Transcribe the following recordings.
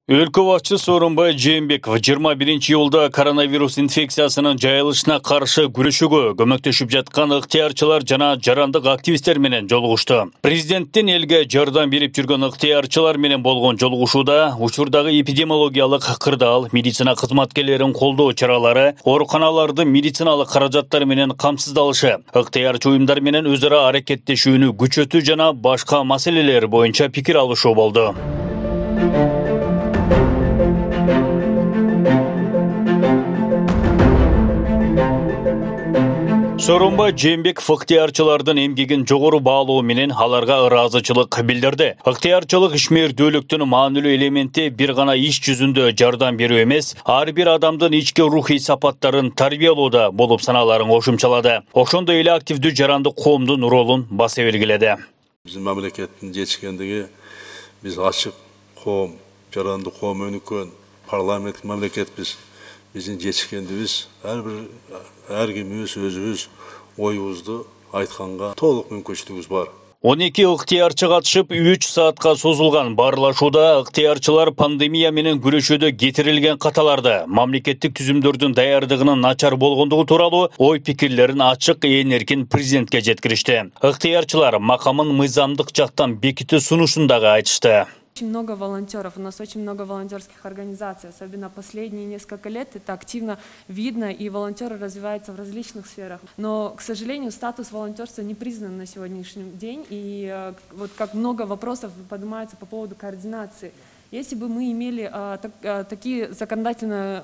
Өлкө башчысы Сооронбай Жээнбеков 21-июлда коронавирус инфекциясынын жайылышына каршы күрөшүүгө көмөктөшүп жаткан ыктыярчылар жана жарандык активисттер менен жолугушту. Президенттин элге жардам берип жүргөн ыктыярчылар менен болгон жолугушууда учурдагы эпидемиологиялык кырдаал, медицина кызматкерлерин колдоо чаралары, ооруканалардын медициналык каражаттары менен камсыздалышы, ыктыярчы уюмдар менен өз ара аракеттешүүнү күчөтүү жана башка маселелер боюнча пикир алышуу болду. Сооронбай Жээнбеков ыктыярчылардын эмгегин жогору баалоо менен аларга ыраазычылык билдирди. Ыктыярчылык ишмердүүлүктүн маанилүү элементи бир гана иш жүзүндө жардам берүү эмес, ар бир адамдын ички рухий сапаттарын тарбиялоодо болуп саналарын кошумчалады. Ошондой эле активдүү жарандык коомдун ролун баса белгиледи. Биздин мамлекеттин жетишкендиги, биз ачык коом, жарандык коом өнүккөн парламенттик мамлекетпиз. Биздин жетишкендигибиз ар кимибиз өзүбүз оюбузду айтканга толук мүмкүнчүлүгүбүз бар. 12 ыктыярчы катышып 3 саатка созулган баарлашууда ыктыярчылар пандемия менен күрөшүүдө кетирилген каталарды, мамлекеттик түзүмдөрдүн даярдыгынын начар болгондугу тууралуу ой пикирлерин ачык эркин президентке жеткиришти. Ыктыярчылар макамын мыйзамдык жактан бекитүү сунушун дагы айтышты. Очень много волонтеров, у нас очень много волонтерских организаций, особенно последние несколько лет это активно видно, и волонтеры развиваются в различных сферах. Но, к сожалению, статус волонтерства не признан на сегодняшний день, и вот как много вопросов поднимается по поводу координации. Если бы мы имели такие законодательные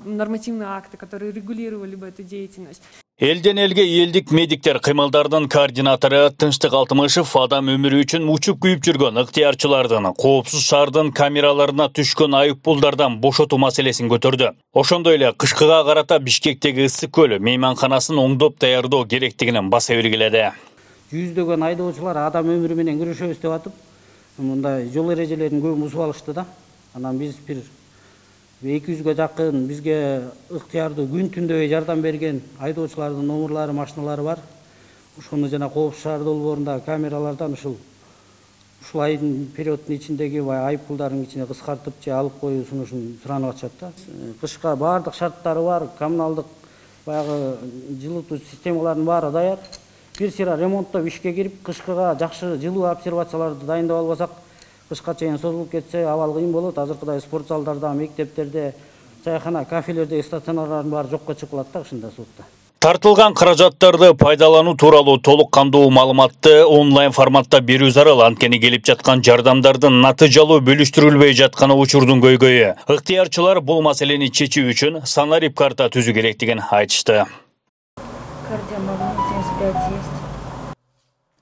нормативные акты, которые регулировали бы эту деятельность. Элден элге элдик медиктер кыймылдардын координатору Тынчтык Алтымышев адам өмүрү үчүн учуп күйүп жүргөн ыктыярчылардын коопсуз шаардын камераларына түшкөн айыппулдардан бошотуу маселесин көтөрдү. Ошондой эле кышкыга карата Бишкектеги Ысык көл мейманканасын оңдоп даярдоо керектигин баса белгиледи. Жүздөгөн айдоочулар адам өмүрү менен күрөшөбүз деп атып, мындай жол эрежелерин көбүн бузуп алышты да. Анан биз 200-ге жакын бизге ыктыярдуу күн түндөй жардам берген айдоочулардын номерлары, машиналары бар. Ошону жана коопсуз шаар долбоорунда камералардан ушул айдын периоддун ичиндеги айыппулдардын ичине кыскартып же алып коюу сунушун суранып атышат да. Кышка баардык шарттары бар, коммуналдык баягы жылытуу системаларынын баары даяр. Бир сыйра ремонттоп ишке кирип, кышкыга жакшы жылуу обсервацияларды дайындап албасак, кышка чейин созулуп кетсе абал кыйын болот. Азыркыдай спорт залдарда, мектептерде, чайхана, кафелерде стационарлардын баары жокко чыгып калат да ушундай суутта. Тартылган каражаттарды пайдалануу тууралуу толук кандуу маалыматты онлайн форматта берүү зарыл. Анткени келип жаткан жардамдардын натыйжалуу бөлүштүрүлбөй жатканы учурдун көйгөйү. Ыктыярчылар бул маселени чечүү үчүн санарип карта түзүү керектигин айтышты.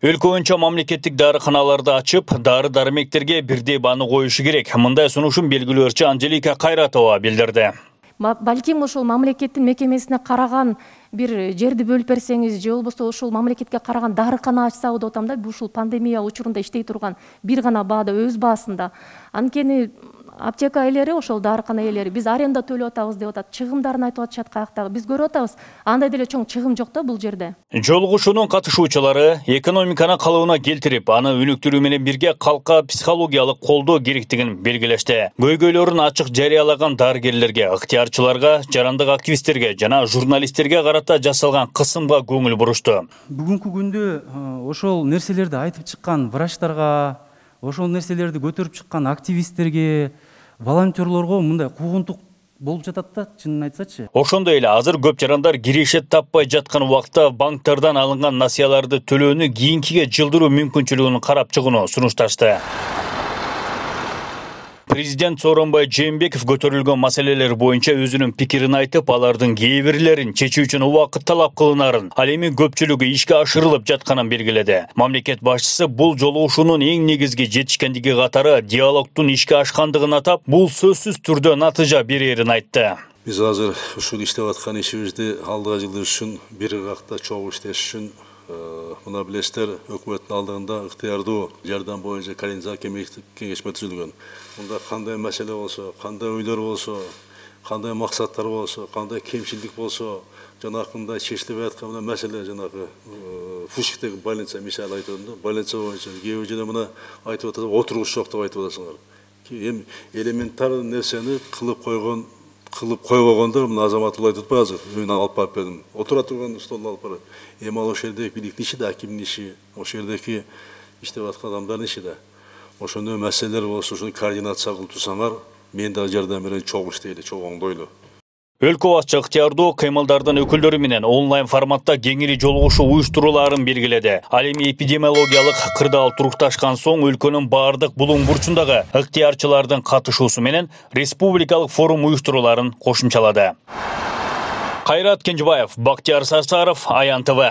Өлкө боюнча мамлекеттик дарыканаларды ачып, дары-дармектерге бирдей бааны коюшу керек. Мындай сунушун белгилөөчү Анжелика Кайратова билдирди. Балким ошол мамлекеттин мекемесине караган бир жерди бөлүп берсеңиз, же болбосо ошол мамлекетке караган дарыкана ачсак деп атам да, ушул пандемия учурунда иштей турган бир гана баада өз баасында. Анткени аптека ээлери, ошол дарыкана ээлери биз аренда төлөп атабыз деп атат, чыгымдарын айтып атышат каяктагы. Биз көрүп атабыз, андай деле чоң чыгым жок да бул жерде. Жолугушуунун катышуучулары экономиканы калыбына келтирип, аны өнүктүрүү менен бирге калкка психологиялык колдоо керектигин белгилешти. Көйгөйлөрүн ачык жарыялаган дарыгерлерге, ыктыярчыларга, жарандык активисттерге жана журналисттерге карата жасалган кысымга көңүл бурушту. Бүгүнкү күндө ошол нерселерди айтып чыккан врачтарга, ошол нерселерди көтөрүп чыккан активисттерге, волонтерлорго мындай куугунтук болуп жатат да, чынын айтсачы. Ошондой эле азыр көп жарандар киришет таппай жаткан убакта банктардан алынган насыяларды төлөөнү кийинкиге жылдыруу мүмкүнчүлүгүн карап чыгууну сунушташты. Президент Сооронбай Жээнбеков көтөрүлгөн маселелер боюнча өзүнүн пикирин айтып, алардын кээ бирлерин чечүү үчүн убакыт талап кылынарын, ал эми көпчүлүгү ишке ашырылып жатканын белгиледи. Мамлекет башчысы бул жолугушуунун эң негизги жетишкендиги катары диалогдун ишке ашкандыгын атап, бул сөзсүз түрдө натыйжа берерин айтты. Биз азыр ушул иштеп аткан ишибизди алдыга жылдырыш үчүн бир ыргакта чогуу иштеш үчүн мына билесиздер, өкмөттүн алдыгында ыктыярдуу жардам боюнча координациялык кеңешме түзүлгөн. Мында кандай маселе болсо, кандай ойлор болсо, кандай максаттар болсо, кандай кемчилдик болсо, жанакындай чечилбей аткан мына маселе жанагы Фушиктеги больница мисалы айтып атам да, больница боюнча кээ бир жерде мына айтып атат, отургуч жок деп айтып атасыңар. элементар нерсени кылып койгондор мына азамат улай tutпай азыр мен алып барып бердим. Отура турган столду алып барып. Эми ал ошол жердеги бийликтин иши да, акимдин иши, ошол жердеги иштеп аткан адамдардын иши да. Ошондой маселелер болсо ошону координация кылып турсаңар, мен да жардам берейин, чогуу иштейли, чогуу оңдойлу. Өлкө башчы ыктыярдуу кыймылдардын өкүлдөрү менен онлайн форматта кеңири жолугушуу уюштурууларын белгиледи. Ал эми эпидемиологиялык кырдаал турукташкан соң өлкөнүн баардык булуң бурчундагы ыктыярчылардын катышуусу менен республикалык форум уюштурууларын кошумчалады. Кайрат Кенжебаев, Бактияр Сарсаров, Аян ТВ.